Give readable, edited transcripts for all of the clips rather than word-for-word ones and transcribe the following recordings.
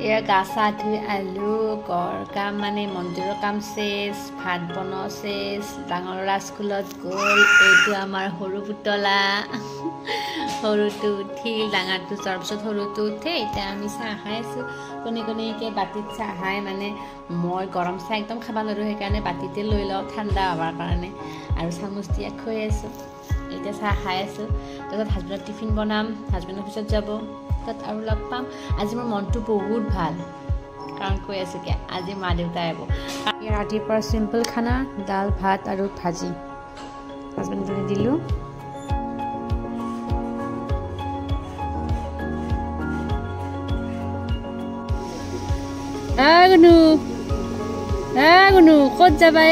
এয়া গা চা ধুই আলু ঘৰ কাম মানে মন্দিৰৰ কাম চেচ ভাত বনোৱা চেচ ডাঙৰ ল'ৰা স্কুলত গ'ল এইটো আমাৰ সৰু পুতলা সৰুটো উঠিল ডাঙৰটো যোৱাৰ পিছত সৰুটো উঠে এতিয়া আমি চাহ খাই আছোঁ কোনে বাতিত চাহ খাই মানে মই গৰম চাহ একদম খাব নোৱাৰোঁ সেইকাৰণে বাতিতে লৈ লওঁ ঠাণ্ডা হ'বৰ কাৰণে আৰু চামুচ দিয়া খুৱাই আছোঁ এতিয়া চাহ খাই আছোঁ তাৰপিছত হাজবেণ্ডৰ টিফিন বনাম হাজবেণ্ডৰ পিছত যাব তাত আৰু লগ পাম আজি মোৰ মনটো বহুত ভাল কাৰণ কৈ আছোঁ কি আজি মা দেউতা আহিব ৰাতিপুৱাৰ চিম্পল খানা দাল ভাত আৰু ভাজি হাজবেণ্ডক দিলোঁ গুনু ক'ত যাবা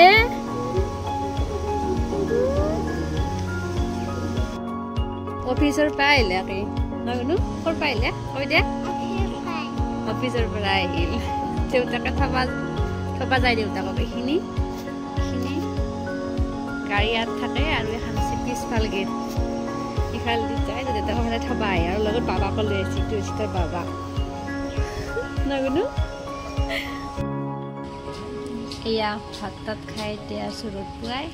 অফিচৰ পৰা আহিলে কি গুনু ক'ৰ পৰা আহিলে কৈ দে অফিচৰ পৰা আহিল দেউতাকে থবা যায় দেউতাকক এইখিনি গাড়ী ইয়াত থাকে আৰু এখন আছে পিছফাল গেট ইফালেদি যায় দেউতাকক সদায় থবা আহে আৰু লগত বাবাকো লৈ আহিছে ইটো হৈছে তাৰ বাবা গুনু এয়া ভাত তাত খাই এতিয়া আছোঁ ৰ'দ পুৱাই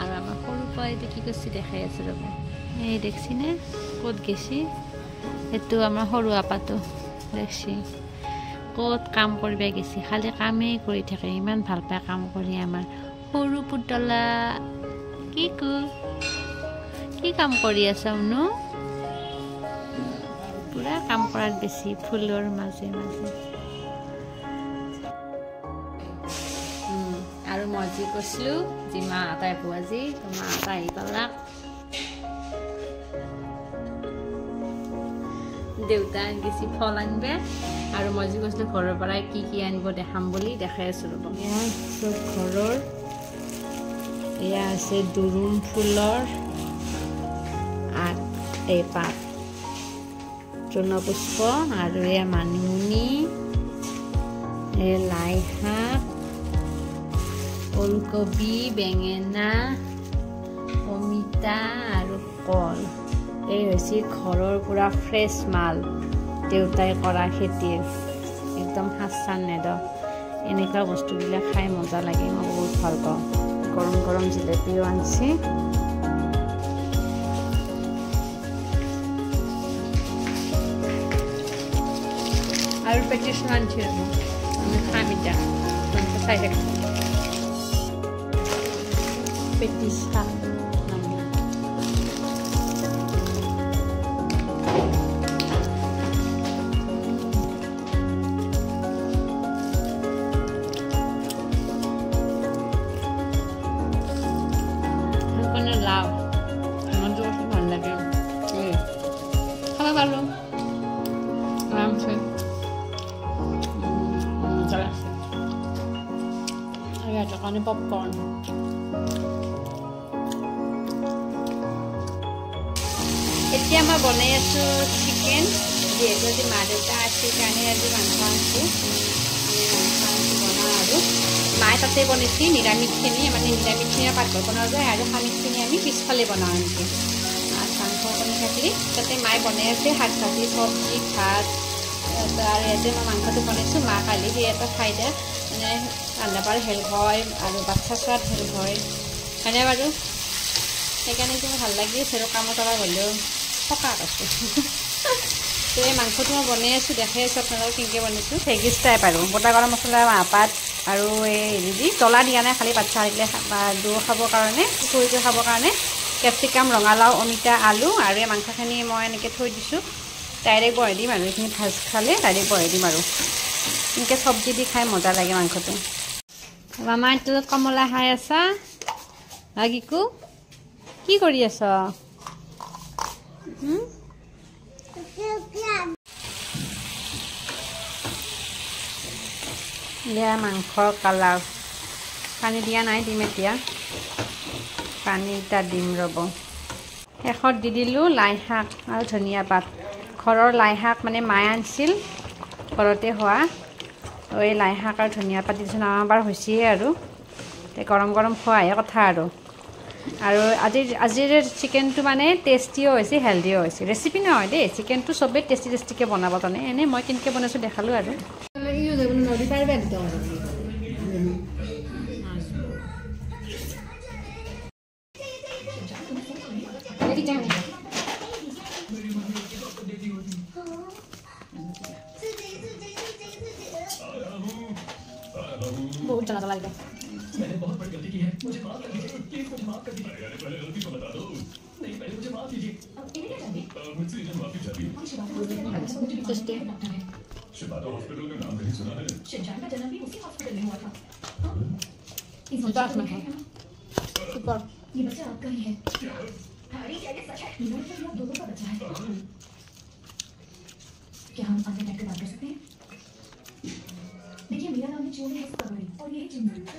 আৰু আমাৰ সৰু পোৱালিটো কি কৰিছে দেখাই আছোঁ ৰ'ব এই দেখছিনে ক'ত গেছি সেইটো আমাৰ সৰু আপাটো দেখছি ক'ত কাম কৰিব গেছি খালি কামেই কৰি থাকে ইমান ভাল পায় কাম কৰি আমাৰ সৰু পুতলা কি কাম কৰি আছা উনো পুৰা কাম কৰাত বেছি ফুলৰ মাজে আৰু মই যি কৈছিলোঁ যি মা আটাই আজি মা আটা আহি পালাক দেউতা গেছি ফল আনিবে আৰু মই যি কৈছিলোঁ ঘৰৰ পৰাই কি আনিব দেখাম বুলি দেখাই আছোঁ ৰ'ব এয়া চব ঘৰৰ এয়া আছে দুৰুম ফুলৰ এই পাত তৃণপুষ্প আৰু এয়া মানিমুনি লাই শাক ওলকবি বেঙেনা অমিতা আৰু কল এই হৈছে ঘৰৰ পুৰা ফ্ৰেছ মাল দেউতাই কৰা খেতিৰ একদম সাঁচান নেদ এনেকুৱা বস্তুবিলাক খাই মজা লাগে মই বহুত ভাল পাওঁ গৰম জিলেপিও আনিছে আৰু পেটিছ আনিছে আমি খাম এতিয়া চাই থাকোঁ পেটিছ খাম লাভ মনটো ভাল লাগে খাব পাৰোঁ আৰামছে মজা লাগছে আৰু ইয়াৰ কাৰণে পপকৰ্ণ এতিয়া মই বনাই আছোঁ চিকেন যিহেতু আজি মা দেউতা আছে কাৰণে আজি মাংস আনিছোঁ বনাওঁ আৰু মায়ে তাতে বনাইছে নিৰামিষখিনি মানে নিৰামিষখিনি পাকঘৰ বনোৱা যায় আৰু সামিষখিনি আমি পিছফালে বনাওঁ এনেকৈ মাংস বনাই থাকিলে তাতে মায়ে বনাই আছে শাক ভাজি চব্জি ভাত আৰু ইয়াতে মই মাংসটো বনাইছোঁ মা কালি সেই এটা খাই দিয়ে মানে ৰন্ধা বঢ়াৰ হেল্প হয় আৰু বাচ্ছা চোৱাত হেল্প হয় হয়নে বাৰু সেইকাৰণে মোৰ ভাল লাগি আছে আৰু কামত অলপ হ'লেও সকাহ আছোঁ তো এই মাংসটো মই বনাই আছোঁ দেখাই আছোঁ আপোনালোকক কেনেকৈ বনাইছোঁ ভেজিজ টাইপ আৰু গোটা গৰম মছলা মাহপাত আৰু এই হেৰি দি জ্বলা দিয়া নাই খালি বাচ্চা আহিলে দৈ খাবৰ কাৰণে পুৰিকৈ খাবৰ কাৰণে কেপচিকাম ৰঙালাও অমিতা আলু আৰু এই মাংসখিনি মই এনেকৈ থৈ দিছোঁ ডাইৰেক্ট বহাই দিম আৰু এইখিনি ভাজ খালে ডাইৰেক্ট বহাই দিম আৰু এনেকৈ চব্জি দি খাই মজা লাগে মাংসটো আমাৰ তলত কমলা খাই আছা গিকু কি কৰি আছ দিয়া মাংসৰ কালাৰ পানী দিয়া নাই দিম এতিয়া পানী এটা দিম ৰ'ব শেষত দি দিলোঁ লাই শাক আৰু ধনিয়া পাত ঘৰৰ লাই শাক মানে মায়ে আনিছিল ঘৰতে হোৱা এই লাই শাক আৰু ধনিয়া পাত দিছোঁ আমাৰ হৈছেই আৰু গৰম খোৱাহে কথা আৰু আৰু আজিৰ চিকেনটো মানে টেষ্টিও হৈছে হেল্ডিও হৈছে। ৰেচিপি নহয় দেই, চিকেনটো চবেই টেষ্টিকৈ বনাব জানে। এনেই মই কেনেকৈ বনাইছোঁ দেখালোঁ আৰু। बहुत ज़्यादा लग रहा है। मैंने बहुत बड़ी गलती की है, मुझे माफ कर दीजिए, प्लीज मुझे माफ कर दीजिए। अरे पहले गलती को बता दो। नहीं पहले मुझे माफ कीजिए। अब इन्हें क्या चाहिए? मुझसे इधर माफी चाहिए। शिवादा हॉस्पिटल का नाम नहीं सुना है? शिवजान का जन्म भी उसी हॉस्पिटल में हुआ था। इस बात में है। सुपर। ये बच्चा आपका ही है। हमारी क्या ये सच है? मीरा तो आप दोनों का बच्चा है। क्या हम अपने बैठ कर बात कर सकते हैं? देखिए मेरा नाम है चोरी और ये चिंता।